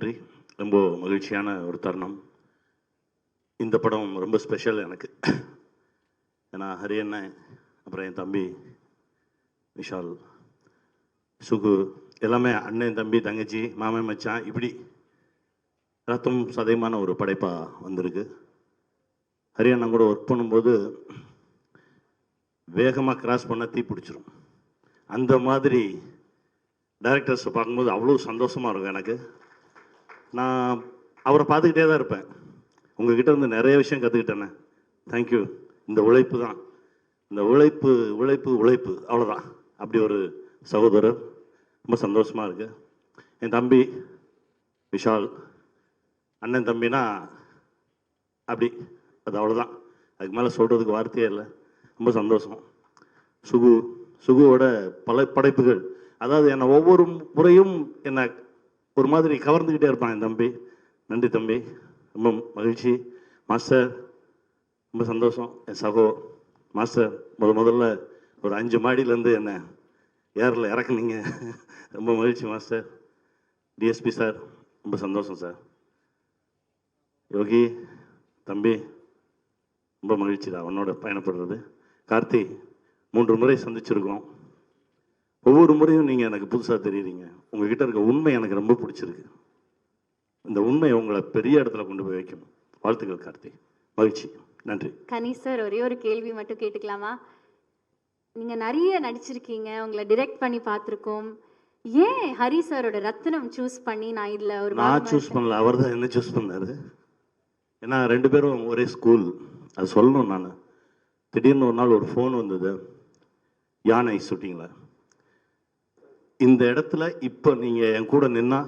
நன்றி. ரொம்ப மகிழ்ச்சியான ஒரு தருணம். இந்த படம் ரொம்ப ஸ்பெஷல் எனக்கு. ஏன்னா ஹரி அண்ணன், அப்புறம் என் தம்பி விஷால், சுகு எல்லாமே அண்ணன், தம்பி, தங்கச்சி, மாமன், மச்சான், இப்படி ரத்தம் சதயமான ஒரு படைப்பாக வந்திருக்கு. ஹரி அண்ணன் கூட ஒர்க் பண்ணும்போது வேகமாக கிராஸ் பண்ண தீ பிடிச்சிரும். அந்த மாதிரி டைரக்டர்ஸை பார்க்கும்போது அவ்வளோ சந்தோஷமாக இருக்கும் எனக்கு. நான் அவரை பார்த்துக்கிட்டே தான் இருப்பேன். உங்ககிட்ட இருந்து நிறைய விஷயம் கற்றுக்கிட்டேனே. தேங்க்யூ. இந்த உழைப்பு தான், இந்த உழைப்பு உழைப்பு உழைப்பு, அவ்வளோதான். அப்படி ஒரு சகோதரர். ரொம்ப சந்தோஷமாக இருக்குது. என் தம்பி விஷால், அண்ணன் தம்பினா அப்படி, அது அவ்வளோதான். அதுக்கு மேலே சொல்கிறதுக்கு வார்த்தையே இல்லை. ரொம்ப சந்தோஷம். சுகுவோட பல படைப்புகள், அதாவது என்னை ஒவ்வொரு முறையும் என்னை ஒரு மாதிரி கவர்ந்துக்கிட்டே இருப்பான் என் தம்பி. நன்றி தம்பி, ரொம்ப மகிழ்ச்சி. மாஸ்டர் ரொம்ப சந்தோஷம். என் சகோ மாஸ்டர் முதல்ல ஒரு 5 மாடியிலேருந்து என்னை ஏரில் இறக்குனீங்க. ரொம்ப மகிழ்ச்சி மாஸ்டர். டிஎஸ்பி சார் ரொம்ப சந்தோஷம் சார். யோகி தம்பி ரொம்ப மகிழ்ச்சி தான் உன்னோட பயணப்படுறது. கார்த்தி 3 முறை சந்திச்சிருக்கோம். ஒவ்வொரு முறையும் நீங்கள் எனக்கு புதுசாக தெரியுறீங்க. உங்ககிட்ட இருக்க உண்மை எனக்கு ரொம்ப பிடிச்சிருக்கு. இந்த உண்மை உங்களை பெரிய இடத்துல கொண்டு போய் வைக்கும். வாழ்த்துக்கள் கார்த்தி. மகிழ்ச்சி. நன்றி. கனி சார், ஒரே ஒரு கேள்வி மட்டும் கேட்டுக்கலாமா? நீங்கள் நிறைய நடிச்சிருக்கீங்க, உங்களை டிரெக்ட் பண்ணி பார்த்துருக்கோம். ஏன் ஹரி சாரோட ரத்னம் சூஸ் பண்ணி நான் இதில் ஒரு நான் சூஸ் பண்ணல, அவர் தான் என்ன சூஸ் பண்ணாரு. ஏன்னா 2 பேரும் ஒரே ஸ்கூல். அது சொல்லணும். நான் திடீர்னு ஒரு நாள் ஒரு ஃபோன் வந்தது, யானை ஷூட்டிங்கில், இந்த இடத்துல இப்போ நீங்கள் என் கூட நின்னா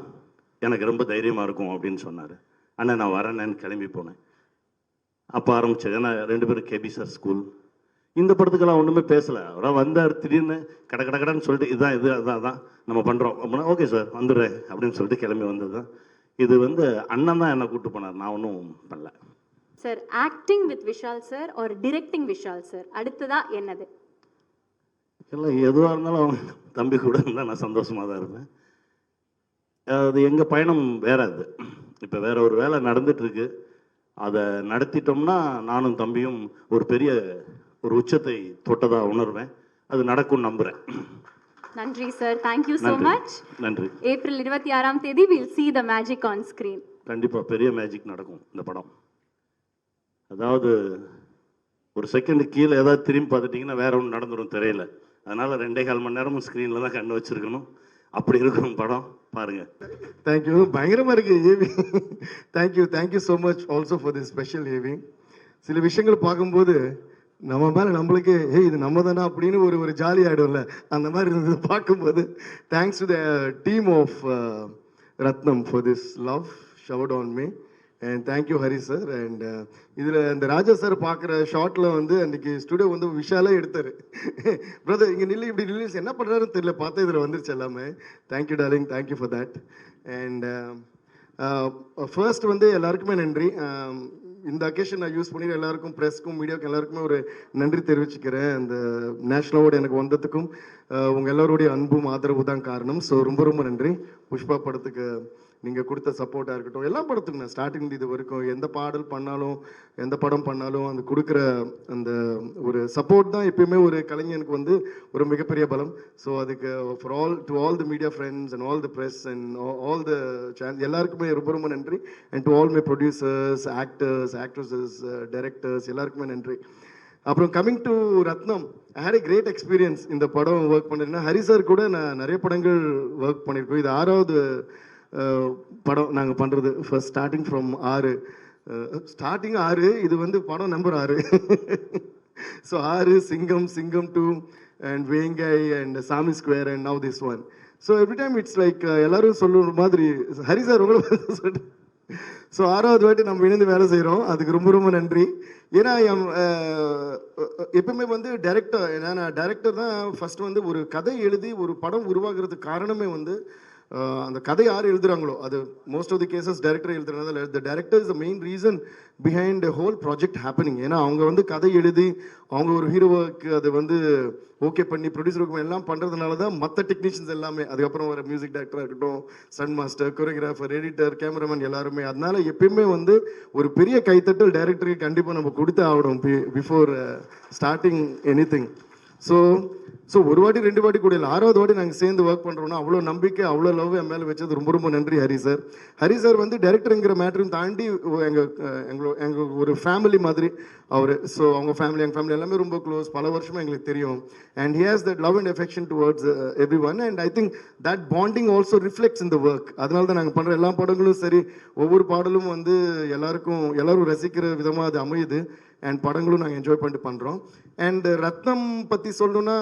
எனக்கு ரொம்ப தைரியமாக இருக்கும் அப்படின்னு சொன்னார். ஆனால் நான் வரேன்னு கிளம்பி போனேன். அப்போ ஆரம்பித்தது. ஏன்னா 2 பேரும் கேபி சார் ஸ்கூல். இந்த படத்துக்கெல்லாம் ஒன்றுமே பேசலை. அவராக வந்தார், திடீர்னு கடன்னு சொல்லிட்டு இதுதான் இது அதான் நம்ம பண்ணுறோம் அப்படின்னா ஓகே சார் வந்துடுறேன் அப்படின்னு சொல்லிட்டு கிளம்பி வந்தது தான். இது அண்ணன் தான் என்னை கூப்பிட்டு போனார், நான் ஒன்றும் பண்ணல. Sir, acting with Vishal sir ஒரு டிரெக்டிங் விஷால் சார், அடுத்ததா என்னது? இல்லை, எதுவாக இருந்தாலும் அவங்க தம்பி கூட இருந்தால் நான் சந்தோஷமாக தான் இருப்பேன். அது எங்கள் பயணம் வேற. அது இப்போ வேற ஒரு வேலை நடந்துட்டுருக்கு. அதை நடத்திட்டோம்னா நானும் தம்பியும் ஒரு பெரிய ஒரு உச்சத்தை தொட்டதாக உணர்வேன். அது நடக்கும் நம்புகிறேன். நன்றி சார். Thank you so much. நன்றி. ஏப்ரல் 26ஆம் தேதி will see the magic on screen. கண்டிப்பாக பெரிய மேஜிக் நடக்கும் இந்த படம். அதாவது ஒரு செகண்ட் கீழே ஏதாவது திரும்பி பார்த்துட்டிங்கன்னா வேற ஒன்று நடந்துடும் திரையில். அதனால் 2.25 மணி நேரமும் ஸ்க்ரீனில் தான் கண்ணு வச்சுருக்கணும். அப்படி இருக்கும் படம். பாருங்க. தேங்க்யூ. பயங்கரமாக இருக்குது AV. Thank you so much also for this special AV. சில விஷயங்கள் பார்க்கும்போது நம்ம மேலே நம்மளுக்கு இது நம்ம தானே அப்படின்னு ஒரு ஜாலி ஆகிடும்ல, அந்த மாதிரி இருந்தது பார்க்கும்போது. Thanks to the team of Rathnam for this love showered on me. And thank you Hari sir. And இதில் இந்த ராஜா சார் பார்க்குற ஷார்ட்டில் அன்றைக்கி ஸ்டுடியோ விஷாலே எடுத்தார். பிரதர் இங்கே நில்லு, இப்படி நில்லு, என்ன பண்ணுறாருன்னு தெரியல, பார்த்தா இதில் வந்துருச்சு எல்லாமே. Thank you darling, thank you for that. And first எல்லாருக்குமே நன்றி. இந்த அக்கேஷன் நான் யூஸ் பண்ணி எல்லாருக்கும், ப்ரெஸ்க்கும் மீடியாவுக்கும் எல்லாருக்குமே ஒரு நன்றி தெரிவிச்சுக்கிறேன். அந்த நேஷ்னல் அவார்டு எனக்கு வந்ததுக்கும் உங்கள் எல்லோருடைய அன்பும் ஆதரவு தான் காரணம். ஸோ ரொம்ப நன்றி. புஷ்பா படத்துக்கு நீங்கள் கொடுத்த சப்போர்ட்டாக இருக்கட்டும், எல்லா படத்துக்கும் நான் ஸ்டார்டிங் இது வரைக்கும் எந்த பாடல் பண்ணாலும் எந்த படம் பண்ணாலும் அந்த கொடுக்குற அந்த ஒரு சப்போர்ட் தான் எப்பயுமே ஒரு கலைஞனுக்கு ஒரு மிகப்பெரிய பலம். ஸோ அதுக்கு for all the media friends and all the press and all the channel எல்லாருக்குமே ரொம்ப நன்றி. And to all my producers, actors, actresses, directors எல்லாருக்குமே நன்றி. அப்புறம் coming to Rathnam, I had a great experience. இந்த படம் ஒர்க் பண்ணிருந்தேன். ஹரி சார் கூட நான் நிறைய படங்கள் ஒர்க் பண்ணியிருக்கோம். இது 6வது படம் நாங்கள் பண்ணுறது. ஃபர்ஸ்ட் ஸ்டார்டிங் ஃப்ரம் 6, இது படம் நம்பர் 6. ஸோ 6, சிங்கம் 2 அண்ட் வேங்கை அண்ட் சாமி square and now this one. So every time it's like எல்லாரும் சொல்லுற மாதிரி ஹரி சார் உங்களை சொல்லிட்டு. ஸோ 6வது வாட்டி நம்ம இணைந்து வேலை செய்கிறோம். அதுக்கு ரொம்ப நன்றி. ஏன்னா எப்பவுமே டைரக்டர், ஏன்னா நான் டைரக்டர் தான் ஃபர்ஸ்ட் ஒரு கதை எழுதி ஒரு படம் உருவாகிறதுக்கு காரணமே அந்த கதை யார் எழுதுறாங்களோ அது most of the cases director எழுதுறதுனால the director is the main reason behind whole project happening. ஏன்னா அவங்க வந்து கதை எழுதி அவங்க ஒரு ஹீரோவுக்கு அதை வந்து ஓகே பண்ணி ப்ரொடியூசருக்கு எல்லாம் பண்ணுறதுனால தான் மற்ற டெக்னீஷியன்ஸ் எல்லாமே அதுக்கப்புறம் வர மியூசிக் டைரக்டராக இருக்கட்டும், stunt master, choreographer, editor, cameraman எல்லாருமே. அதனால எப்பயுமே வந்து ஒரு பெரிய கைத்தட்டல் டைரக்டருக்கு கண்டிப்பாக நம்ம கொடுத்து ஆகணும் before starting any thing. So ஒரு வாட்டி 2 வாட்டி கூட இல்லை, 6வது வாட்டி நாங்கள் சேர்ந்து ஒர்க் பண்ணுறோன்னா அவ்வளோ நம்பிக்கை அவ்வளோ லவ் என் மேலே வச்சது ரொம்ப ரொம்ப நன்றி ஹரி சார். ஹரி சார் வந்து டைரக்டருங்கிற மேட்டரும் தாண்டி எங்கள் ஒரு ஃபேமிலி மாதிரி அவர். ஸோ அவங்க ஃபேமிலி எங்கள் ஃபேமிலி எல்லாமே ரொம்ப க்ளோஸ், பல வருஷமாக எங்களுக்கு தெரியும். And he has that love and affection towards every one. And I think that bonding also reflects in the work. அதனால தான் நாங்கள் பண்ணுற எல்லா படங்களும் சரி, ஒவ்வொரு பாடலும் வந்து எல்லாரும் ரசிக்கிற விதமாக அது அமையுது. அண்ட் படங்களும் நாங்கள் என்ஜாய் பண்ணிட்டு பண்ணுறோம். அண்ட் ரத்னம் பற்றி சொல்லணுன்னா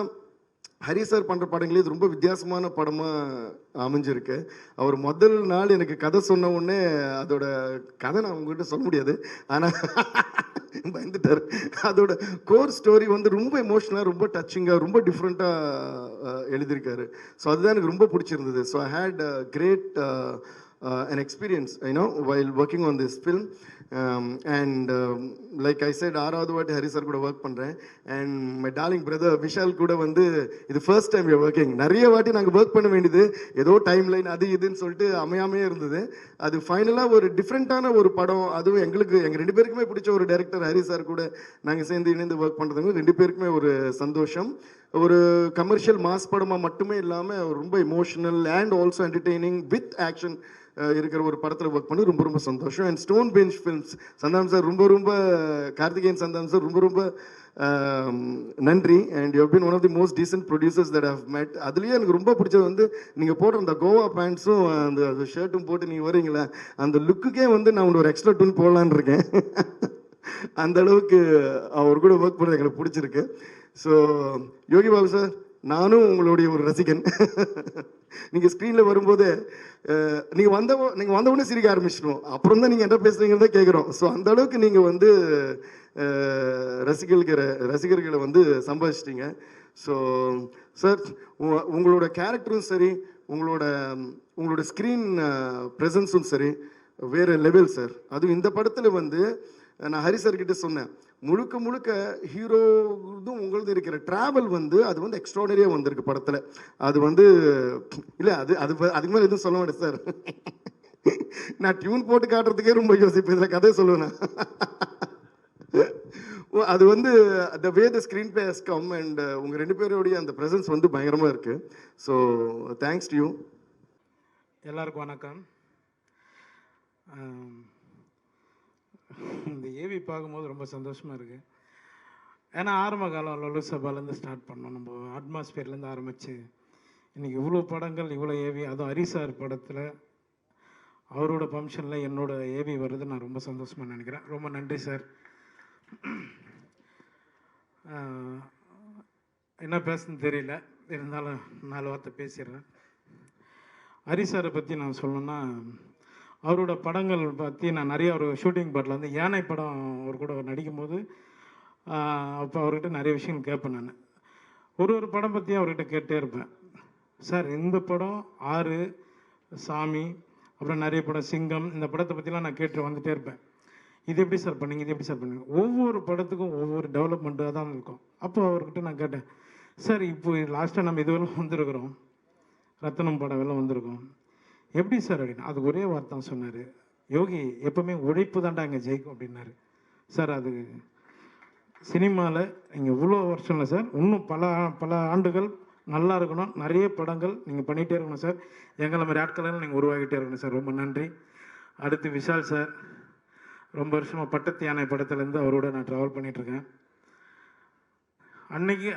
ஹரி சார் பண்ணுற படங்களே இது ரொம்ப வித்தியாசமான படமாக அமைஞ்சிருக்கு. அவர் முதல் நாள் எனக்கு கதை சொன்ன உடனே அதோட கதை நான் உங்ககிட்ட சொல்ல முடியாது, ஆனால் பயந்துட்டார். அதோட கோர் ஸ்டோரி வந்து ரொம்ப எமோஷனலாக, ரொம்ப டச்சிங்காக, ரொம்ப டிஃப்ரெண்ட்டாக எழுதியிருக்காரு. ஸோ அதுதான் எனக்கு ரொம்ப பிடிச்சிருந்தது. So I had great an experience, while working on this film. And like I said, 6வது வாட்டி ஹரி சார் கூட ஒர்க் பண்ணுறேன். And my darling brother Vishal கூட வந்து இது ஃபர்ஸ்ட் டைம் யூ ஒர்க்கிங். நிறைய வாட்டி நாங்கள் ஒர்க் பண்ண வேண்டியது ஏதோ டைம் லைன் அது இதுன்னு சொல்லிட்டு அமையாமே இருந்தது. அது ஃபைனலாக ஒரு டிஃப்ரெண்ட்டான ஒரு படம். அதுவும் எங்கள் 2 பேருக்குமே பிடிச்ச ஒரு டைரக்டர் ஹரி சார் கூட நாங்கள் சேர்ந்து இணைந்து ஒர்க் பண்ணுறதுங்க 2 பேருக்குமே ஒரு சந்தோஷம். ஒரு கமர்ஷியல் மாஸ் படமாக மட்டுமே இல்லாமல் ரொம்ப emotional and also entertaining with action இருக்கிற ஒரு படத்தில் ஒர்க் பண்ணி ரொம்ப ரொம்ப சந்தோஷம். And Stone Bench Films Santhanam sir ரொம்ப கார்த்திகேயன் சந்தானம் சார் ரொம்ப நன்றி. And you have been one of the most decent producers that have met. அதுலேயே எனக்கு ரொம்ப பிடிச்சது வந்து நீங்கள் போடுற அந்த கோவா பேண்ட்ஸும் அந்த ஷர்ட்டும் போட்டு நீங்கள் வரீங்களா, அந்த லுக்குக்கே வந்து நான் ஒரு எக்ஸ்ட்ரா டூன் போடலான்னு இருக்கேன். அந்த அளவுக்கு அவர் கூட ஒர்க் பண்ணுறது எங்களுக்கு பிடிச்சிருக்கு. ஸோ யோகி பாபு சார், நானும் உங்களுடைய ஒரு ரசிகன். நீங்கள் ஸ்க்ரீனில் வரும்போது நீங்கள் வந்த உடனே சிரிக்க ஆரம்பிச்சிடும். அப்புறம் தான் நீங்கள் என்ன பேசுகிறீங்கன்னு தான் கேட்குறோம். ஸோ அந்த அளவுக்கு நீங்கள் வந்து ரசிகர்களை வந்து சம்பாதிச்சிட்டிங்க. ஸோ சார், உங்களோட கேரக்டரும் சரி, உங்களோட ஸ்க்ரீன் ப்ரெசன்ஸும் சரி வேறு லெவல் சார். அதுவும் இந்த படத்தில் வந்து நான் ஹரி சார் கிட்ட சொன்னேன், முழுக்க ஹீரோதும் உங்களது இருக்கிற ட்ராவல் வந்து அது வந்து எக்ஸ்ட்ராடனரியாக வந்திருக்கு படத்தில். அது வந்து இல்லை, அதுக்கு மேலே எதுவும் சொல்ல மாட்டேன் சார். நான் டியூன் போட்டு காட்டுறதுக்கே ரொம்ப யோசிப்பேன், இதில் கதையை சொல்லுவேன். அது வந்து the way the screenplay has come and உங்கள் 2 பேருடைய அந்த ப்ரெசன்ஸ் வந்து பயங்கரமாக இருக்குது. So thanks to you. எல்லாருக்கும் வணக்கம். இந்த ஏவி பார்க்கும்போது ரொம்ப சந்தோஷமாக இருக்குது. ஏன்னா ஆரம்ப காலம் லொல்லு சபாலேருந்து ஸ்டார்ட் பண்ணோம், நம்ம அட்மாஸ்பியர்லேருந்து ஆரம்பித்து இன்றைக்கி இவ்வளோ படங்கள், இவ்வளோ ஏவி, அதுவும் ஹரி சார் படத்தில் அவரோட ஃபங்க்ஷனில் என்னோட ஏவி வருது, நான் ரொம்ப சந்தோஷமாக நினைக்கிறேன். ரொம்ப நன்றி சார். என்ன பேசுன்னு தெரியல, இருந்தாலும் 4 வார்த்தை பேசிடுறேன். ஹரி சாரை பற்றி நான் சொல்லணுன்னா, அவரோட படங்கள் பற்றி நான் நிறைய ஒரு ஷூட்டிங் பாட்டில் வந்து யானை படம் அவர் கூட நடிக்கும்போது அப்போ அவர்கிட்ட நிறைய விஷயங்கள் கேட்பேன். நான் ஒரு படம் பற்றி அவர்கிட்ட கேட்டே இருப்பேன். சார் இந்த படம் 6, சாமி, அப்புறம் நிறைய படம் சிங்கம், இந்த படத்தை பற்றிலாம் நான் கேட்டு வந்துகிட்டே இருப்பேன். இது எப்படி சார் பண்ணீங்க, இது எப்படி சார் பண்ணீங்க, ஒவ்வொரு படத்துக்கும் ஒவ்வொரு டெவலப்மெண்ட்டாக தான் இருக்கும். அப்போ அவர்கிட்ட நான் கேட்டேன், சார் இப்போ லாஸ்ட்டாக நம்ம இதுவெல்லாம் வந்திருக்கிறோம், ரத்தனம் படம் எல்லாம் வந்திருக்கோம், எப்படி சார் அப்படின்னு. அது ஒரே வார்த்தை சொன்னார், யோகி எப்போவுமே உழைப்பு தாண்டா இங்கே ஜெயிக்கும் அப்படின்னாரு. சார் அது சினிமாவில் இங்கே இவ்வளோ வருஷம் இல்லை சார், இன்னும் பல ஆண்டுகள் நல்லா இருக்கணும், நிறைய படங்கள் நீங்கள் பண்ணிகிட்டே இருக்கணும் சார், எங்களை மாதிரி ஆட்களெல்லாம் நீங்கள் உருவாகிட்டே இருக்கணும் சார். ரொம்ப நன்றி. அடுத்து விஷால் சார், ரொம்ப வருஷமாக பட்டத்து யானை படத்துலேருந்து அவரோட நான் ட்ராவல் பண்ணிகிட்ருக்கேன்.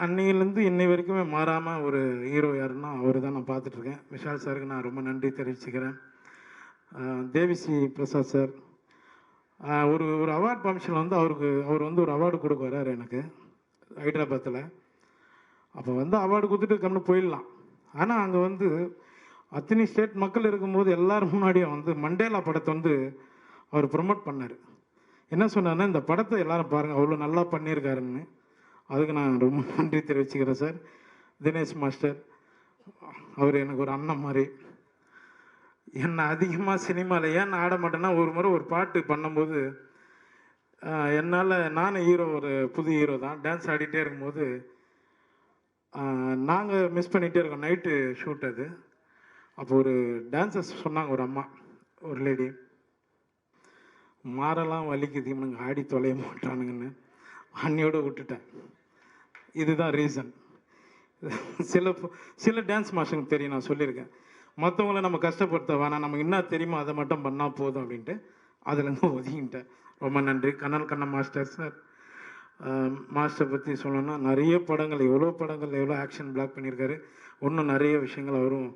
அன்னையிலேருந்து இன்னை வரைக்குமே மாறாமல் ஒரு ஹீரோ யாருன்னா அவர் தான் நான் பார்த்துட்ருக்கேன். விஷால் சாருக்கு நான் ரொம்ப நன்றி தெரிவிச்சுக்கிறேன். தேவிஸ்ரீ பிரசாத் சார், ஒரு அவார்ட் ஃபங்க்ஷனில் வந்து அவர் வந்து ஒரு அவார்டு கொடுக்க வர்றாரு எனக்கு ஹைதராபாத்தில். அப்போ வந்து அவார்டு கொடுத்துட்டு கம்னு போயிடலாம். ஆனால் அங்கே வந்து அத்தனை ஸ்டேட் மக்கள் இருக்கும்போது எல்லோரும் முன்னாடியும் வந்து மண்டேலா படத்தை வந்து அவர் ப்ரொமோட் பண்ணார். என்ன சொன்னார்னா, இந்த படத்தை எல்லோரும் பாருங்கள், அவ்வளோ நல்லா பண்ணியிருக்காருன்னு. அதுக்கு நான் ரொம்ப நன்றி தெரிவிச்சுக்கிறேன் சார். தினேஷ் மாஸ்டர், அவர் எனக்கு ஒரு அண்ணன் மாதிரி. என்னை அதிகமாக சினிமாவில் ஏன் நான் ஆட மாட்டேன்னா, ஒரு முறை ஒரு பாட்டு பண்ணும்போது என்னால், நானும் ஹீரோ, ஒரு புது ஹீரோ தான், டான்ஸ் ஆடிட்டே இருக்கும்போது நாங்கள் மிஸ் பண்ணிகிட்டே இருக்கோம். நைட்டு ஷூட் அது. அப்போ ஒரு டான்ஸர்ஸ் சொன்னாங்க, ஒரு அம்மா, ஒரு லேடி, மாரெல்லாம் வலிக்குது, இவனுங்க ஆடி தொலைய மாட்டானுங்கன்னு அன்னையோடு விட்டுட்டேன். இதுதான் ரீசன். சில டான்ஸ் மாஸ்டருக்கு தெரியும், நான் சொல்லியிருக்கேன், மற்றவங்கள நம்ம கஷ்டப்படுத்த வேணாம், நமக்கு என்ன தெரியுமோ அதை மட்டும் பண்ணால் போதும் அப்படின்ட்டு அதுலேருந்து ஒதுங்கிட்டேன். ரொம்ப நன்றி. Kannan Kannan master sir. Master பற்றி சொல்லணும்னா நிறைய படங்கள், எவ்வளோ ஆக்ஷன் பிளாக் பண்ணியிருக்காரு. இன்னும் நிறைய விஷயங்கள் அவரும்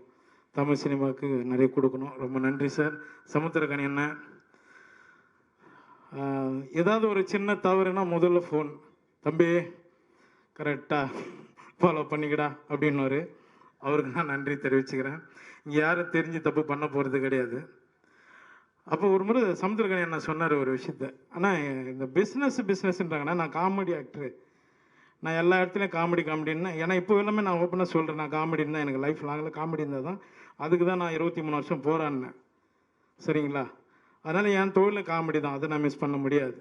தமிழ் சினிமாவுக்கு நிறைய கொடுக்கணும். ரொம்ப நன்றி சார். சமுத்திரக்கனி அண்ணன், ஏதாவது ஒரு சின்ன தவறுனா முதல்ல ஃபோன், தம்பி கரெக்டாக ஃபாலோ பண்ணிக்கடா அப்படின்னாரு. அவருக்கு நான் நன்றி தெரிவிச்சுக்கிறேன். இங்கே யாரும் தெரிஞ்சு தப்பு பண்ண போகிறது கிடையாது. அப்போ ஒரு முறை சமுத்திரக்கனி அண்ணன் சொன்னார் ஒரு விஷயத்த, ஆனால் இந்த பிஸ்னஸ்ன்றாங்கன்னா, நான் காமெடி ஆக்டரு, நான் எல்லா இடத்துலையும் காமெடின்னா, ஏன்னா இப்போ எல்லாமே நான் ஓப்பனாக சொல்கிறேன், நான் காமெடின்னு தான், எனக்கு லைஃப் லாங்கில் காமெடி இருந்தால் தான், அதுக்கு தான் நான் 23 வருஷம் போராடினேன். சரிங்களா? அதனால் என் தொழில் காமெடி தான், அதை நான் மிஸ் பண்ண முடியாது.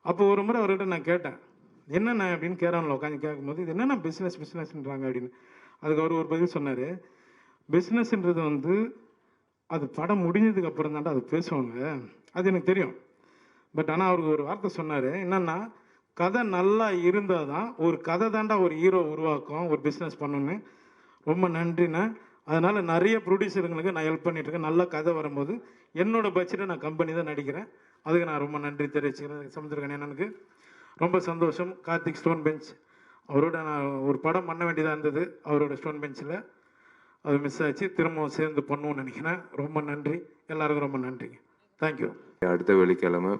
அப்போ ஒரு முறை அவர்கிட்ட நான் கேட்டேன், என்னென்ன அப்படின்னு கேரானில் உட்காந்து கேட்கும்போது, இது என்னென்ன பிஸ்னஸ்ன்றாங்க அப்படின்னு. அதுக்கு அவர் ஒரு பதில் சொன்னார், பிஸ்னஸ்ன்றது வந்து அது படம் முடிஞ்சதுக்கு அப்புறம் தான்டா அது பேசுவாங்க, அது எனக்கு தெரியும். பட் ஆனால் அவருக்கு ஒரு வார்த்தை சொன்னார், என்னென்னா, கதை நல்லா இருந்தால் தான், ஒரு கதை தாண்டா ஒரு ஹீரோ உருவாக்கும், ஒரு பிஸ்னஸ் பண்ணணுன்னு. ரொம்ப நன்றிண்ணே. அதனால் நிறைய ப்ரொடியூசருங்களுக்கு நான் ஹெல்ப் பண்ணிகிட்ருக்கேன். நல்ல கதை வரும்போது என்னோடய பட்ஜெட்டை நான் கம்பெனி தான் நடிக்கிறேன். அதுக்கு நான் ரொம்ப நன்றி தெரிவிச்சுக்கிறேன். சமுத்திரக்கனி அண்ணனுக்கு ரொம்ப சந்தோஷம். கார்த்திக் ஸ்டோன் பெஞ்ச், அவரோட நான் ஒரு படம் பண்ண வேண்டியதாக இருந்தது, அவரோட ஸ்டோன் பெஞ்சில் அது மிஸ் ஆச்சு. திரும்பவும் சேர்ந்து பண்ணுவோன்னு நினைக்கிறேன். ரொம்ப நன்றி எல்லாருக்கும், ரொம்ப நன்றிங்க. தேங்க்யூ. அடுத்த வெள்ளிக்கிழமை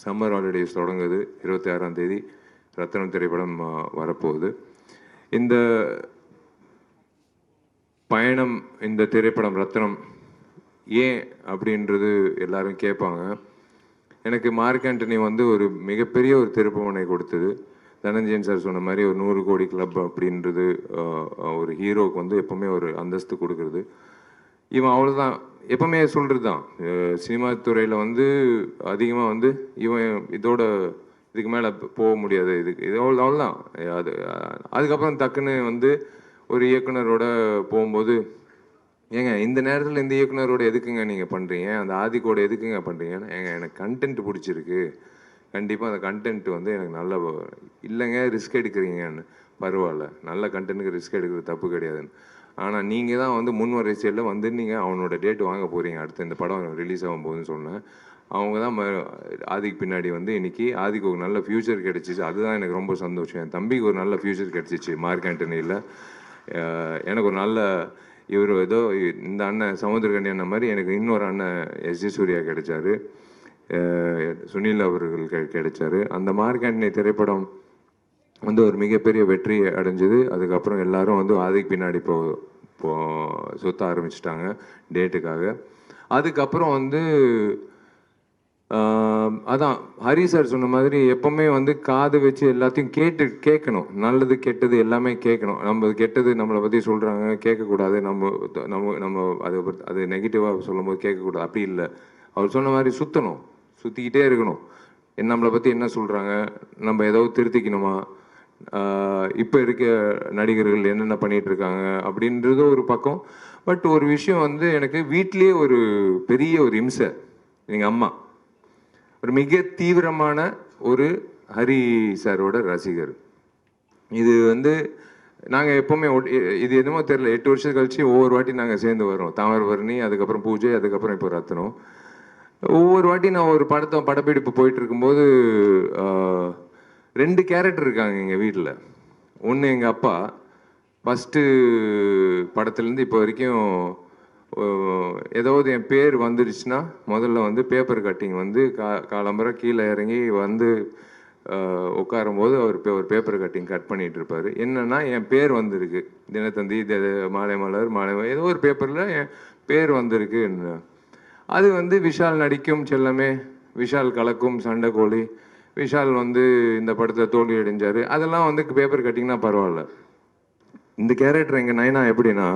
சம்மர் ஹாலிடேஸ் தொடங்குது. 26ஆம் தேதி ரத்னம் திரைப்படம் வரப்போகுது. இந்த பயணம், இந்த திரைப்படம் ரத்னம் ஏன் அப்படின்றது எல்லாரும் கேட்பாங்க. எனக்கு மார்க் ஆண்டனி வந்து ஒரு மிகப்பெரிய ஒரு திருப்புமுனை கொடுத்தது. தனஞ்சயன் சார் சொன்ன மாதிரி ஒரு 100 கோடி கிளப் அப்படின்றது ஒரு ஹீரோவுக்கு வந்து எப்போவுமே ஒரு அந்தஸ்து கொடுக்குறது. இவன் அவ்வளோதான், எப்போவுமே சொல்கிறது தான், சினிமா துறையில் வந்து அதிகமாக வந்து இவன் இதுக்கு மேலே போக முடியாது, இது அவ்வளோதான். அதுக்கப்புறம் டக்குன்னு வந்து ஒரு இயக்குனரோட போகும்போது, ஏங்க இந்த நேரத்தில் இந்த இயக்குனரோட எதுக்குங்க நீங்கள் பண்ணுறீங்க, அந்த ஆதிக்கோட எதுக்குங்க பண்ணுறீங்கன்னா, ஏங்க எனக்கு கண்டென்ட் பிடிச்சிருக்கு, கண்டிப்பாக அந்த கண்டென்ட் வந்து எனக்கு நல்ல இல்லைங்க, ரிஸ்க் எடுக்கிறீங்கன்னு. பரவாயில்ல, நல்ல கண்டென்ட்டுக்கு ரிஸ்க் எடுக்கிறது தப்பு கிடையாதுன்னு. ஆனால் நீங்கள் தான் வந்து முன் வரிசையில் வந்து நீங்கள் அவனோட டேட் வாங்க போகிறீங்க, அடுத்து இந்த படம் ரிலீஸ் ஆகும் போகுதுன்னு சொன்னேன். அவங்க தான் ஆதிக்கு பின்னாடி வந்து இன்றைக்கி ஆதிக்கு ஒரு நல்ல ஃப்யூச்சர் கிடச்சிச்சு. அதுதான் எனக்கு ரொம்ப சந்தோஷம். என் தம்பிக்கு ஒரு நல்ல ஃப்யூச்சர் கிடச்சிச்சு மார்க் ஆண்டனியில். எனக்கு ஒரு நல்ல இவர் ஏதோ இந்த அண்ணன் சமுத்திரக்கனி அண்ணன் மாதிரி எனக்கு இன்னொரு அண்ணன் எஸ்.ஜே. சூர்யா கிடைச்சாரு, சுனில் அவர்கள் கிடைச்சாரு. அந்த மார்க் ஆண்டனி திரைப்படம் வந்து ஒரு மிகப்பெரிய வெற்றி அடைஞ்சது. அதுக்கப்புறம் எல்லாரும் வந்து ஆதிக்கு பின்னாடி சுத்த ஆரம்பிச்சிட்டாங்க டேட்டுக்காக. அதுக்கப்புறம் வந்து அதான் ஹரி சார் சொன்ன மாதிரி எப்போவுமே வந்து காது வச்சு எல்லாத்தையும் கேட்கணும். நல்லது கெட்டது எல்லாமே கேட்கணும். நம்ம கெட்டது நம்மளை பற்றி சொல்கிறாங்க, கேட்கக்கூடாது. நம்ம அது நெகட்டிவாக சொல்லும்போது கேட்கக்கூடாது, அப்படி இல்லை. அவர் சொன்ன மாதிரி சுற்றிக்கிட்டே இருக்கணும். நம்மளை பற்றி என்ன சொல்கிறாங்க, நம்ம ஏதாவது திருத்திக்கணுமா, இப்போ இருக்க நடிகர்கள் என்னென்ன பண்ணிகிட்டு இருக்காங்க அப்படின்றது ஒரு பக்கம். பட் ஒரு விஷயம் வந்து எனக்கு வீட்லேயே ஒரு பெரிய ஒரு இம்சை. எங்கள் அம்மா ஒரு மிக தீவிரமான ஒரு ஹரி சாரோட ரசிகர். இது வந்து நாங்கள் எப்போவுமே இது எதுவுமோ தெரில, 8 வருஷம் கழிச்சு ஒவ்வொரு வாட்டி நாங்கள் சேர்ந்து வரோம். தாமிரபரணி, அதுக்கப்புறம் பூஜை, அதுக்கப்புறம் இப்போ ரத்னம். ஒவ்வொரு வாட்டி நான் ஒரு படப்பிடிப்பு போயிட்டு இருக்கும்போது 2 கேரக்டர் இருக்காங்க எங்கள் வீட்டில். ஒன்று எங்கள் அப்பா, ஃபஸ்ட்டு படத்துலேருந்து இப்போ வரைக்கும் ஏதாவது என் பேர் வந்துடுச்சுன்னா முதல்ல வந்து பேப்பர் கட்டிங் வந்து காலம்பரை கீழே இறங்கி வந்து உட்காரும்போது அவர் ஒரு பேப்பர் கட்டிங் கட் பண்ணிகிட்டு இருப்பார். என்னென்னா என் பேர் வந்திருக்கு, தினத்தந்தி, மாலை மலர், ஏதோ ஒரு பேப்பரில் என் பேர் வந்திருக்கு. அது வந்து விஷால் நடிக்கும் செல்லமே, விஷால் கலக்கும் சண்டைக்கோழி, விஷால் வந்து இந்த படத்தை தோல்வி அடைஞ்சார், அதெல்லாம் வந்து பேப்பர் கட்டிங்னா பரவாயில்ல. இந்த கேரக்டர் எங்கள் நைனா எப்படின்னா,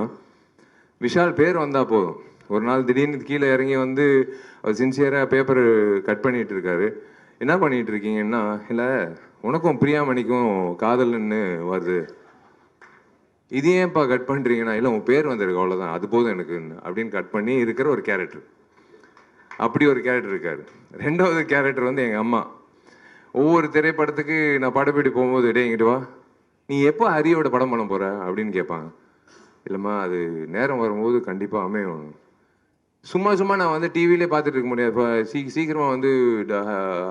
விஷால் பேர் வந்தால் போதும், ஒரு நாள் திடீர்னு கீழே இறங்கி வந்து அவர் சின்சியராக பேப்பர் கட் பண்ணிட்டு இருக்காரு. என்ன பண்ணிட்டு இருக்கீங்கன்னா, இல்லை உனக்கும் பிரியாமணிக்கும் காதல்னு வருது, இது ஏன்ப்பா கட் பண்ணுறீங்கன்னா, இல்லை உன் பேர் வந்திருக்கு அவ்வளோதான், அது போதும் எனக்கு அப்படின்னு கட் பண்ணி இருக்கிற ஒரு கேரக்டர். அப்படி ஒரு கேரக்டர் இருக்கார். ரெண்டாவது கேரக்டர் வந்து எங்கள் அம்மா. ஒவ்வொரு திரைப்படத்துக்கு நான் படப்பிடி போகும்போது, டே இங்கிட்டு வா, நீ எப்போ ஹரியோட படம் பண்ண போகிற அப்படின்னு கேட்பாங்க. இல்லைம்மா அது நேரம் வரும்போது கண்டிப்பாக அமையும். சும்மா நான் வந்து டிவிலே பார்த்துட்டு இருக்க முடியாது. இப்போ சீக்கிரமாக வந்து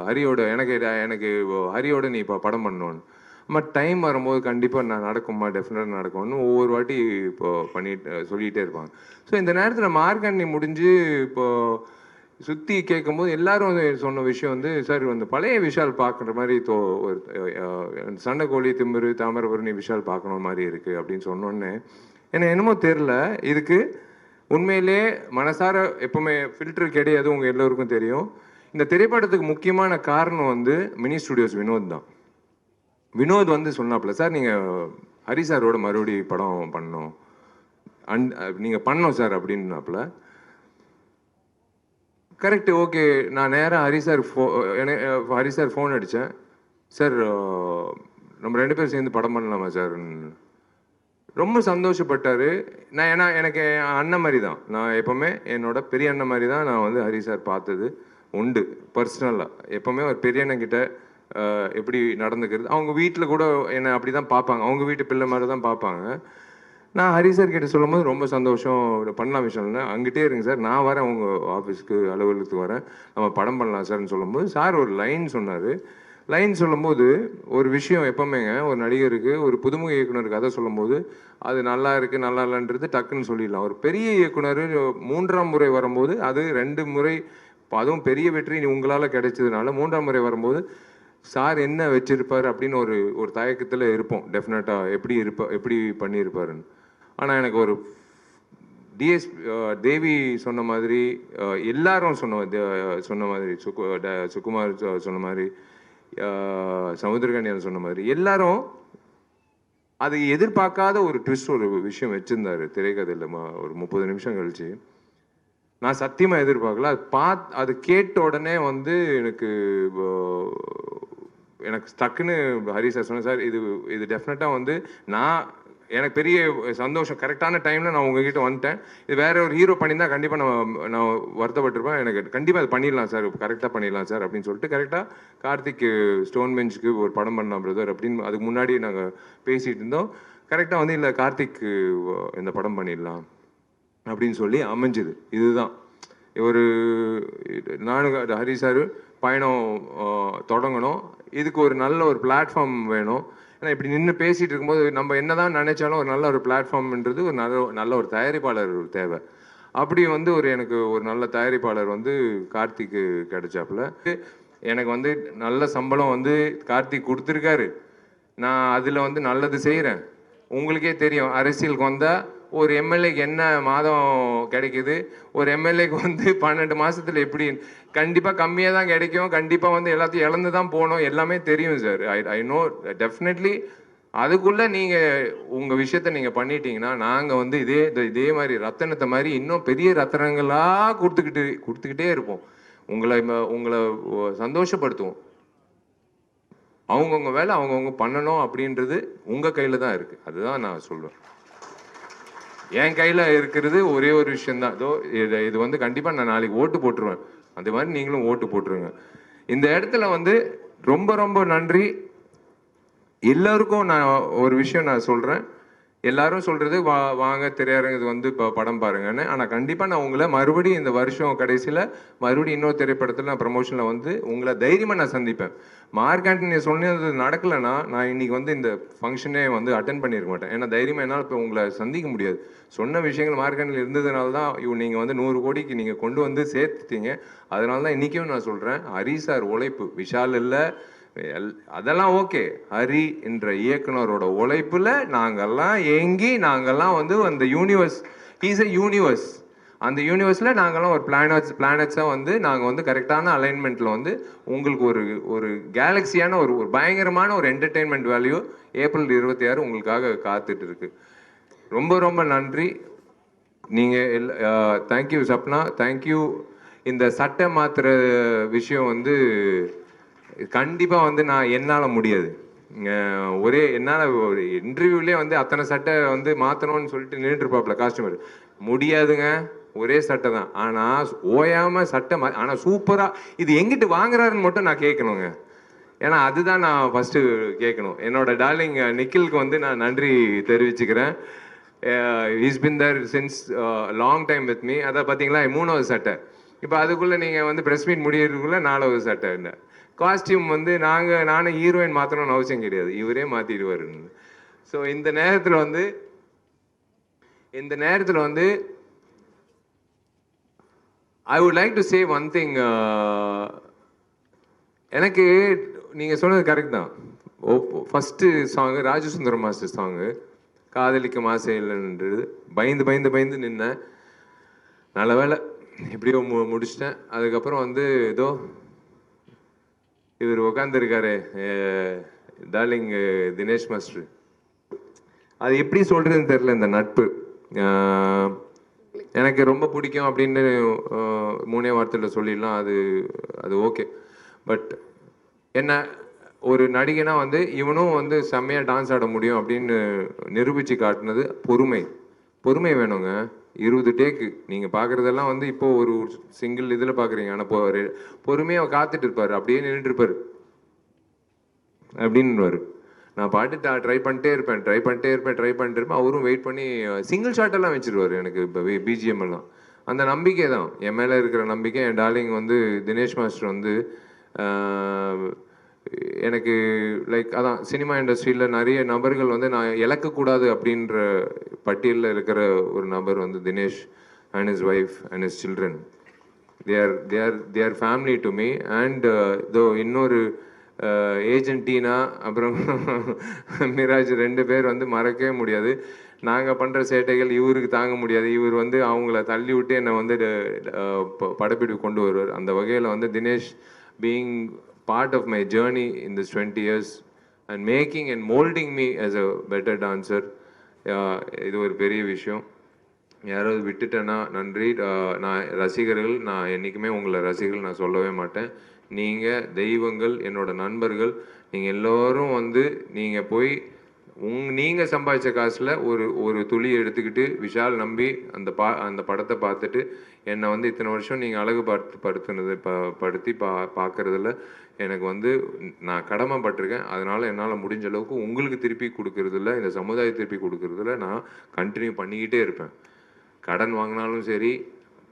ஹரியோட எனக்கு ஹரியோட நீ இப்போ படம் பண்ணணும்னு. அம்மா டைம் வரும்போது கண்டிப்பாக நான் நடக்கும்மா, டெஃபினட்டாக நடக்கும்னு ஒவ்வொரு வாட்டி இப்போ சொல்லிகிட்டே இருப்பாங்க. ஸோ இந்த நேரத்தில் மார்க்கண்ணி முடிஞ்சு இப்போது சுற்றி கேட்கும்போது எல்லாரும் வந்து சொன்ன விஷயம் வந்து, சார் வந்து பழைய விஷால் பார்க்குற மாதிரி ஒரு சண்டைக்கோழி திமிரு தாமிரபரணி விஷால் பார்க்கணும் மாதிரி இருக்குது அப்படின்னு சொன்னோன்னே எனக்கு என்னமோ தெரில. இதுக்கு உண்மையிலே மனசார எப்பவுமே ஃபில்டர் கிடையாது, உங்கள் எல்லோருக்கும் தெரியும். இந்த திரைப்படத்துக்கு முக்கியமான காரணம் வந்து மினி ஸ்டுடியோஸ் வினோத் தான். வினோத் வந்து சொன்னாப்புல, சார் நீங்கள் ஹரி சாரோட மறுபடி படம் பண்ணணும், நீங்கள் பண்ணோம் சார் அப்படின்னாப்புல. Correct, okay. நான் நேராக ஹரி சார் ஃபோன் அடித்தேன். சார் நம்ம 2 பேரும் சேர்ந்து படம் பண்ணலாமா சார்? ரொம்ப சந்தோஷப்பட்டார். ஏன்னா எனக்கு அண்ணன் மாதிரி தான், நான் எப்போவுமே என்னோட பெரிய அண்ணன் மாதிரி தான் நான் வந்து ஹரி சார் பார்த்தது உண்டு பர்சனலாக. எப்போவுமே ஒரு பெரிய அண்ணன்கிட்ட எப்படி நடந்துக்கிறது, அவங்க வீட்டில் கூட என்னை அப்படி தான் பார்ப்பாங்க, அவங்க வீட்டு பிள்ளை மாதிரி தான் பார்ப்பாங்க. நான் ஹரி சார் கிட்ட சொல்லும் போது ரொம்ப சந்தோஷம், பண்ணலாம் விஷயம்ல, அங்கிட்டே இருங்க சார், நான் வரேன் உங்கள் ஆஃபீஸ்க்கு அலுவலகத்துக்கு வரேன், நம்ம படம் பண்ணலாம் சார்னு சொல்லும்போது சார் ஒரு லைன் சொன்னார். லைன் சொல்லும்போது ஒரு விஷயம் எப்போவுமேங்க, ஒரு நடிகருக்கு ஒரு புதுமுக இயக்குனருக்கு கதை சொல்லும்போது அது நல்லா இருக்குது நல்லா இல்லைன்றது டக்குன்னு சொல்லிடலாம். ஒரு பெரிய இயக்குனர் 3ஆம் முறை வரும்போது, அது 2 முறை அதுவும் பெரிய வெற்றி உங்களால் கிடைச்சதுனால 3ஆம் முறை வரும்போது சார் என்ன வச்சிருப்பார் அப்படின்னு ஒரு தயக்கத்தில் இருப்போம் டெஃபினட்டாக, எப்படி பண்ணியிருப்பாருன்னு. ஆனால் எனக்கு ஒரு தேவி சொன்ன மாதிரி, எல்லாரும் சொன்ன மாதிரி, சுகுமார் சொன்ன மாதிரி, சமுத்திரகன்யா சொன்ன மாதிரி, எல்லாரும் அது எதிர்பார்க்காத ஒரு ட்விஸ்ட் ஒரு விஷயம் வச்சுருந்தாரு திரைக்கதையில். ஒரு 30 நிமிஷம் கழிச்சு நான் சத்தியமாக எதிர்பார்க்கல. அது கேட்ட உடனே வந்து எனக்கு டக்குன்னு ஹரி சார் சொன்னேன், சார் இது டெஃபினட்டாக வந்து எனக்கு பெரிய சந்தோஷம், கரெக்டான டைமில் நான் உங்ககிட்ட வந்துட்டேன். இது வேற ஒரு ஹீரோ பண்ணியிருந்தா கண்டிப்பாக நான் வருத்தப்பட்டிருப்பேன். எனக்கு கண்டிப்பாக அது பண்ணிடலாம் சார், கரெக்டாக பண்ணிடலாம் சார் அப்படின்னு சொல்லிட்டு கரெக்டாக கார்த்திக் ஸ்டோன் பெஞ்சுக்கு ஒரு படம் பண்ணலாம் பிரதர் அப்படின்னு அதுக்கு முன்னாடி நாங்கள் பேசிகிட்டு இருந்தோம். கரெக்டாக வந்து இல்லை கார்த்திக் இந்த படம் பண்ணிடலாம் அப்படின்னு சொல்லி அமைஞ்சுது. இதுதான் நானும் ஹரி சார் பயணம் தொடங்கணும். இதுக்கு ஒரு நல்ல ஒரு பிளாட்ஃபார்ம் வேணும். ஏன்னா இப்படி நின்று பேசிகிட்டு இருக்கும்போது நம்ம என்ன தான் நினைச்சாலும் ஒரு நல்ல ஒரு பிளாட்ஃபார்ம்ன்றது ஒரு நல்ல ஒரு தயாரிப்பாளர் தேவை. அப்படி வந்து எனக்கு ஒரு நல்ல தயாரிப்பாளர் வந்து கார்த்திக் கிடைச்சாப்புல. எனக்கு வந்து நல்ல சம்பளம் வந்து கார்த்திக் கொடுத்துருக்காரு. நான் அதில் வந்து நல்லது செய்கிறேன். உங்களுக்கே தெரியும், அரசியலுக்கு வந்தால் ஒரு எம்எல்ஏக்கு என்ன மாதம் கிடைக்குது, ஒரு எம்எல்ஏக்கு வந்து 12 மாதத்தில் எப்படி, கண்டிப்பாக கம்மியாக தான் கிடைக்கும், கண்டிப்பாக வந்து எல்லாத்தையும் இழந்து தான் போகணும், எல்லாமே தெரியும் சார். I know definitely. அதுக்குள்ளே நீங்கள் உங்கள் விஷயத்த நீங்கள் பண்ணிட்டீங்கன்னா நாங்கள் வந்து இதே மாதிரி ரத்தனத்தை மாதிரி இன்னும் பெரிய ரத்தனங்களாக கொடுத்துக்கிட்டே இருப்போம். உங்களை சந்தோஷப்படுத்துவோம். அவங்கவுங்க வேலை அவங்கவுங்க பண்ணணும் அப்படின்றது உங்கள் கையில் தான் இருக்குது. அதுதான் நான் சொல்லுவேன். என் கையில் இருக்கிறது ஒரே ஒரு விஷயந்தான். இது வந்து கண்டிப்பாக நான் நாளைக்கு ஓட்டு போட்டுருவேன். அந்த மாதிரி நீங்களும் ஓட்டு போட்டுருங்க. இந்த இடத்துல வந்து ரொம்ப ரொம்ப நன்றி எல்லாருக்கும். நான் ஒரு விஷயம் நான் சொல்கிறேன், எல்லாரும் சொல்கிறது வாங்க திரையரங்குக்கு வந்து இப்போ படம் பாருங்கன்னு. ஆனால் கண்டிப்பாக நான் உங்களை மறுபடியும் இந்த வருஷம் கடைசியில் மறுபடியும் இன்னொரு திரைப்படத்தில் நான் ப்ரமோஷனில் வந்து உங்களை தைரியமாக நான் சந்திப்பேன். மார்க் ஆண்டனி சொன்னது நடக்கலைன்னா நான் இன்னைக்கு வந்து இந்த ஃபங்க்ஷனே வந்து அட்டென்ட் பண்ணியிருக்க மாட்டேன். ஏன்னா தைரியமாக என்னால் இப்போ உங்களை சந்திக்க முடியாது. சொன்ன விஷயங்கள் மார்க் ஆண்டனியில் இருந்ததுனால தான் நீங்கள் வந்து 100 கோடிக்கு நீங்கள் கொண்டு வந்து சேர்த்துட்டீங்க. அதனால தான் இன்றைக்கும் நான் சொல்கிறேன், ஹரி சார் உழைப்பு, விஷால் இல்லை அதெல்லாம் ஓகே, ஹரி என்ற இயக்குனரோட உழைப்புல நாங்கெல்லாம் வந்து அந்த யூனிவர்ஸ், ஹீஸ் எ யூனிவர்ஸ். அந்த யூனிவர்ஸில் நாங்கள்லாம் ஒரு பிளானட்ஸாக வந்து நாங்கள் வந்து கரெக்டான அலைன்மெண்ட்டில் வந்து உங்களுக்கு ஒரு கேலக்சியான ஒரு பயங்கரமான ஒரு என்டர்டெயின்மெண்ட் வேல்யூ ஏப்ரல் 26 உங்களுக்காக காத்துட்டு இருக்கு. ரொம்ப ரொம்ப நன்றி. நீங்கள் தேங்க்யூ சப்னா, தேங்க்யூ. இந்த சட்டை மாற்றுற விஷயம் வந்து கண்டிப்பாக வந்து என்னால் முடியாது. என்னால் ஒரு இன்டர்வியூலேயே வந்து அத்தனை சட்டை வந்து மாற்றணும்னு சொல்லிட்டு நின்றுருப்பாப்புல காஸ்டியூமர். முடியாதுங்க, ஒரே சட்டை தான். ஆனால் ஓயாமல் சட்டை ஆனால் சூப்பராக இது எங்கிட்டு வாங்குறாருன்னு மட்டும் நான் கேட்கணுங்க. ஏன்னா அதுதான் நான் ஃபஸ்ட்டு கேட்கணும். என்னோட டார்லிங் நிக்கிலுக்கு வந்து நான் நன்றி தெரிவிச்சுக்கிறேன். Is been there since long time with me. அதை பார்த்தீங்களா, 3வது சட்டை. இப்போ அதுக்குள்ளே நீங்கள் வந்து ப்ரெஸ் மீட் முடியறதுக்குள்ளே 4வது சட்டை. இல்லை காஸ்டியூம் வந்து நானும் ஹீரோயின் மாற்றணும்னு அவசியம் கிடையாது, இவரே மாற்றிடுவார். ஸோ இந்த நேரத்தில் வந்து I would like to say one thing. எனக்கு நீங்கள் சொன்னது கரெக்ட் தான். First song Rajasundaram master song காதலிக்கும் ஆசை இல்லைன்றது பயந்து நின்னேன். நல்ல வேலை எப்படியோ முடிச்சிட்டேன். அதுக்கப்புறம் வந்து ஏதோ இவர் உட்காந்துருக்காரு டார்லிங் தினேஷ் மாஸ்டர். அது எப்படி சொல்கிறதுன்னு தெரில. இந்த நட்பு எனக்கு ரொம்ப பிடிக்கும் அப்படின்னு 3 வார்த்தையில் சொல்லிடலாம். அது ஓகே. பட் என்ன ஒரு நடிகனா வந்து இவனும் வந்து செம்மையாக டான்ஸ் ஆட முடியும் அப்படின்னு நிரூபித்து காட்டினது பொறுமை வேணுங்க. 20 டேக்கு நீங்கள் பார்க்குறதெல்லாம் வந்து இப்போது ஒரு சிங்கிள் இதில் பார்க்குறீங்க. ஆனால் பொறுமையாக காத்துட்டு இருப்பார், அப்படியே நின்றுட்டு இருப்பார் அப்படின்னுவார். நான் பாட்டு ட்ரை பண்ணிட்டே இருப்பேன். அவரும் வெயிட் பண்ணி சிங்கிள் ஷாட்டெல்லாம் வச்சுருவார் எனக்கு. இப்போ பிஜிஎம் எல்லாம் அந்த நம்பிக்கை தான் என் மேலே இருக்கிற நம்பிக்கை. என் டார்லிங் வந்து தினேஷ் மாஸ்டர் வந்து எனக்கு லைக் அதான் சினிமா இண்டஸ்ட்ரியில் நிறைய நபர்கள் வந்து நான் இழக்கக்கூடாது அப்படின்ற பட்டியலில் இருக்கிற ஒரு நபர் வந்து Dinesh and his wife and his children. they are family to me. And இதோ இன்னொரு ஏஜென்ட் டீனா அப்புறம் மிராஜ் 2 பேர் வந்து மறக்கவே முடியாது. நாங்கள் பண்ணுற சேட்டைகள் இவருக்கு தாங்க முடியாது. இவர் வந்து அவங்கள தள்ளி விட்டு என்னை வந்து படப்பிடிப்பு கொண்டு வருவார். அந்த வகையில் வந்து Dinesh being part of my journey in this 20 years and making and molding me as a better dancer, இது ஒரு பெரிய விஷயம். யாராவது விட்டுட்டேன்னா நன்றி. நான் ரசிகர்கள், நான் என்றைக்குமே உங்களை ரசிகர்கள் நான் சொல்லவே மாட்டேன். நீங்கள் தெய்வங்கள், என்னோட நண்பர்கள். நீங்கள் எல்லோரும் வந்து நீங்கள் போய் நீங்கள் சம்பாதிச்ச காசில் ஒரு துளி எடுத்துக்கிட்டு விஷால் நம்பி அந்த படத்தை பார்த்துட்டு என்னை வந்து இத்தனை வருஷம் நீங்கள் அழகு படுத்தி பார்க்குறதுல எனக்கு வந்து நான் கடமைப்பட்டிருக்கேன். அதனால் என்னால் முடிஞ்ச அளவுக்கு உங்களுக்கு திருப்பி கொடுக்கறதில்ல, இந்த சமுதாயத்தை திருப்பி கொடுக்கறதில்ல நான் கண்டினியூ பண்ணிக்கிட்டே இருப்பேன். கடன் வாங்கினாலும் சரி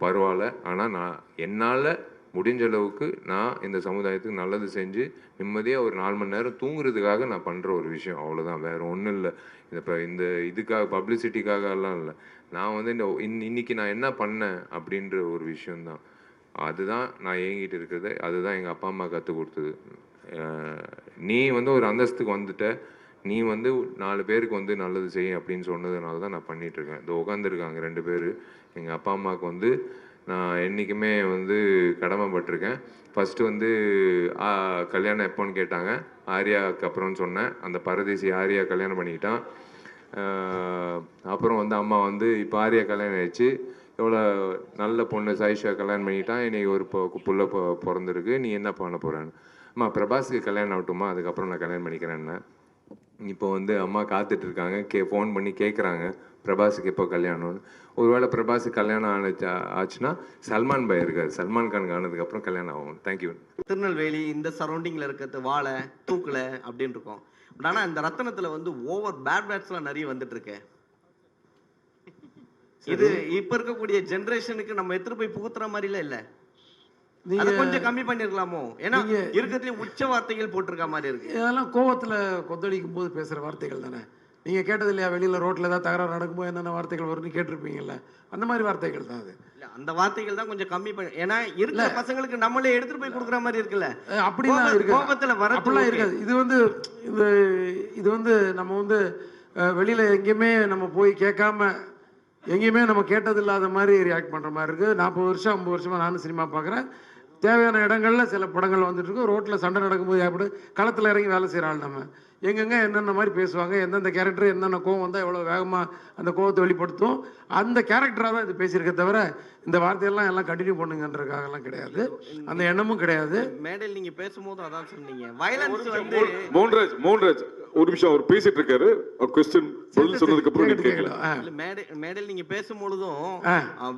பரவாயில்ல, ஆனால் நான் என்னால் முடிஞ்ச அளவுக்கு நான் இந்த சமுதாயத்துக்கு நல்லது செஞ்சு நிம்மதியாக ஒரு 4 மணி நேரம் தூங்குறதுக்காக நான் பண்ணுற ஒரு விஷயம், அவ்வளோதான். வேறு ஒன்றும் இல்லை. இந்த இதுக்காக பப்ளிசிட்டிக்காக எல்லாம் இல்லை. நான் வந்து இன்னைக்கு நான் என்ன பண்ணேன் அப்படின்ற ஒரு விஷயந்தான். அதுதான் நான் ஏங்கிட்டு இருக்கிறது. அதுதான் எங்கள் அப்பா அம்மா கற்றுக் கொடுத்தது. நீ வந்து ஒரு அந்தஸ்துக்கு வந்துட்ட, நீ வந்து 4 பேருக்கு வந்து நல்லது செய்ய அப்படின்னு சொன்னதுனால தான் நான் பண்ணிகிட்ருக்கேன். இந்த உட்காந்துருக்காங்க 2 பேர். எங்கள் அப்பா அம்மாவுக்கு வந்து நான் என்றைக்குமே வந்து கடமைப்பட்டிருக்கேன். ஃபஸ்ட்டு வந்து கல்யாணம் எப்போன்னு கேட்டாங்க. ஆர்யாவுக்கு அப்புறம்னு சொன்னேன். அந்த பரதேசி ஆர்யா கல்யாணம் பண்ணிக்கிட்டான். அப்புறம் வந்து அம்மா வந்து இப்போ ஆர்யா கல்யாணம் ஆயிடுச்சு, எவ்வளோ நல்ல பொண்ணு சாயிஷா கல்யாணம் பண்ணிக்கிட்டான், இன்றைக்கி ஒரு புள்ள பிறந்திருக்கு, நீ என்ன பண்ண போகிறான்னு. அம்மா பிரபாஸுக்கு கல்யாணம் ஆகட்டுமா, அதுக்கப்புறம் நான் கல்யாணம் பண்ணிக்கிறேன்னு. இப்போ வந்து அம்மா காத்துட்ருக்காங்க, ஃபோன் பண்ணி கேட்குறாங்க பிரபாஸுக்கு எப்போ கல்யாணம்னு. ஒருவேளை பிரபாஸுக்கு கல்யாணம் ஆச்சுன்னா சல்மான் பாய் இருக்கார், சல்மான் கானுக்கு ஆனதுக்கப்புறம் கல்யாணம் ஆகும். தேங்க்யூ. திருநெல்வேலி இந்த சரௌண்டிங்கில் இருக்கிறது வாழை தூக்கலை அப்படின்னு இருக்கும். பட் ஆனால் இந்த ரத்தனத்தில் வந்து ஓவர் பேட் பேட்ஸ்லாம் நிறைய வந்துட்டு இருக்கு. இது இப்போ இருக்கக்கூடிய ஜென்ரேஷனுக்கு நம்ம எடுத்துட்டு போய் புகுத்துற மாதிரிலாம் இல்லை. அதை கொஞ்சம் கம்மி பண்ணிருக்கலாமோ? ஏன்னா இருக்கிறதுல உச்ச வார்த்தைகள் போட்டிருக்க மாதிரி இருக்கு. இதெல்லாம் கோவத்தில் கொந்தளிக்கும் போது பேசுகிற வார்த்தைகள் தானே. நீங்கள் கேட்டது இல்லையா, வெளியில் ரோட்டில் ஏதாவது தகராறு நடக்கும்போது என்னென்ன வார்த்தைகள் வரும்னு கேட்டிருப்பீங்கல்ல, அந்த மாதிரி வார்த்தைகள் தான் அது. இல்லை, அந்த வார்த்தைகள் தான் கொஞ்சம் கம்மி பண்ணி, ஏன்னா இருக்கிற பசங்களுக்கு நம்மளே எடுத்துட்டு போய் கொடுக்குற மாதிரி இருக்குல்ல. அப்படிலாம் இருக்கு, கோபத்தில் வர அப்படிலாம் இருக்காது. இது வந்து நம்ம வந்து வெளியில் எங்கேயுமே நம்ம போய் கேட்காம எங்கேயுமே நம்ம கேட்டது இல்லாத மாதிரி ரியாக்ட் பண்ணுற மாதிரி இருக்குது. 40 வருஷம் 50 வருஷமாக நானும் சினிமா பார்க்குறேன். தேவையான இடங்கள்ல சில படங்கள் வந்துட்டு இருக்கும். ரோட்டில் சண்டை நடக்கும்போது ஏற்பட்டு களத்தில் இறங்கி வேலை செய்கிற ஆள் நம்ம. எங்கெங்கே என்னென்ன மாதிரி பேசுவாங்க, எந்தெந்த கேரக்டர் என்னென்ன கோவம் வந்தால் எவ்வளோ வேகமாக அந்த கோவத்தை வெளிப்படுத்தும், அந்த கேரக்டராக தான் இது பேசியிருக்க தவிர இந்த வார்த்தையெல்லாம் எல்லாம் கண்டினியூ பண்ணுங்கன்றதுக்காகலாம் கிடையாது, அந்த எண்ணமும் கிடையாது. மேடையில் நீங்க பேசும்போது அதான் சொன்னீங்க, வயலன்ஸ் வந்து மோகன்ராஜ் ஒரு நிமிஷம் அவர் பேசிட்டு இருக்காரு, ஒரு கொஸ்டின் பதில் சொன்னதுக்கு அப்புறம் நீங்க கேட்கலாம். மேடையில் நீங்க பேசும்பொழுதும்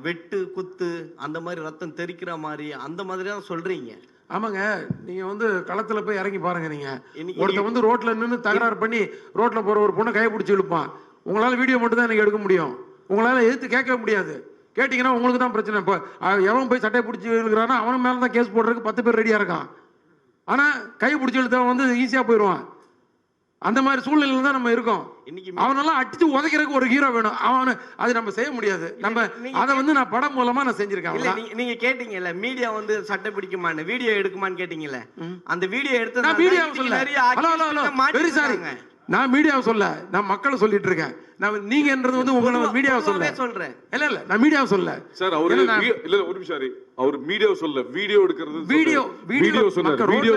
வெட்டு குத்து அந்த மாதிரி ரத்தம் தெறிக்கிற மாதிரி அந்த மாதிரி தான் சொல்றீங்க. ஆமாங்க, நீங்க வந்து களத்துல போய் இறங்கி பாருங்க. நீங்க ஒருத்த வந்து ரோட்ல நின்று தகராறு பண்ணி ரோட்ல போற ஒரு பொண்ணை கையை பிடிச்சி இழுப்பான். உங்களால வீடியோ மட்டும் தான் எனக்கு எடுக்க முடியும், உங்களால எதிர்த்து கேட்க முடியாது. கேட்டீங்கன்னா உங்களுக்கு தான் பிரச்சனை. இப்போ எவன் போய் சட்டையை பிடிச்சி இழுக்கிறானோ அவன் மேல தான் கேஸ் போடுறதுக்கு 10 பேர் ரெடியா இருக்கான். ஆனா கையை பிடிச்சி இழுத்தவன் வந்து ஈஸியா போயிடுவான். அந்த மாதிரி சூழ்நிலையில தான் நம்ம இருக்கோம். அவனெல்லாம் அடிச்சு உதைக்கிறதுக்கு ஒரு ஹீரோ வேணும். அவனு அது நம்ம செய்ய முடியாது. நம்ம அதை வந்து நான் படம் மூலமா நான் செஞ்சிருக்கேன். நீங்க கேட்டீங்கல்ல மீடியா வந்து சட்டை பிடிக்குமான்னு, வீடியோ எடுக்குமான்னு கேட்டீங்கல்ல, அந்த வீடியோ எடுத்து நான் மீடியாவை சொல்ல. வெரி சாரி, நான் மீடியாவை சொல்ல, நான் மக்களை சொல்லிட்டு இருக்கேன். நான் நீங்கன்றது வந்து உங்களை மீடியாவை சொல்றேன். இல்ல நான் மீடியாவை சொல்ல சார். அவரு இல்ல ஒரு நிமிஷம், அவர் மீடியாவை சொல்ல, வீடியோ எடுக்கிறது வீடியோ சொன்னாரு. வீடியோ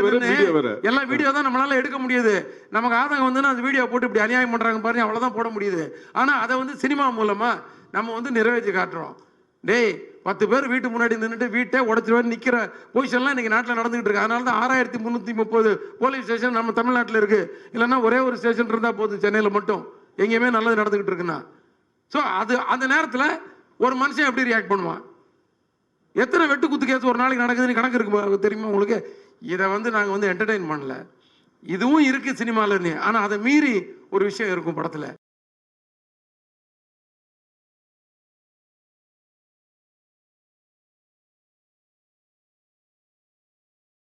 வேற எல்லா வீடியோ தான் நம்மளால எடுக்க முடியுது. நமக்கு ஆதங்கம் வந்து அந்த வீடியோ போட்டு இப்படி அநியாயம் பண்றாங்க பாருங்க, அவ்வளவுதான் போட முடியுது. ஆனா அதை வந்து சினிமா மூலமா நம்ம வந்து நிறைவேற்றி காட்டுறோம். டேய் 10 பேர் வீட்டு முன்னாடி நின்றுட்டு வீட்டை உடச்சிட்டு நிக்கிற பொசிஷன்லாம் இன்னைக்கு நாட்டில் நடந்துகிட்டு இருக்கு. அதனால தான் 6330 போலீஸ் ஸ்டேஷன் நம்ம தமிழ்நாட்டில் இருக்கு. இல்லைன்னா ஒரே ஒரு ஸ்டேஷன் இருந்தா போதும் சென்னையில் மட்டும், எங்கேயுமே நல்லது நடந்துகிட்டு இருக்குன்னா. ஸோ அது அந்த நேரத்தில் ஒரு மனுஷன் எப்படி ரியாக்ட் பண்ணுவான்? எத்தனை வெட்டு குத்து கேஸ் ஒரு நாளைக்கு நடக்குதுன்னு கணக்கு இருக்கு தெரியுமா உங்களுக்கு? இதை வந்து நாங்கள் வந்து என்டர்டெயின் பண்ணல, இதுவும் இருக்கு சினிமாவில். ஆனால் அதை மீறி ஒரு விஷயம் இருக்கும் படத்தில்.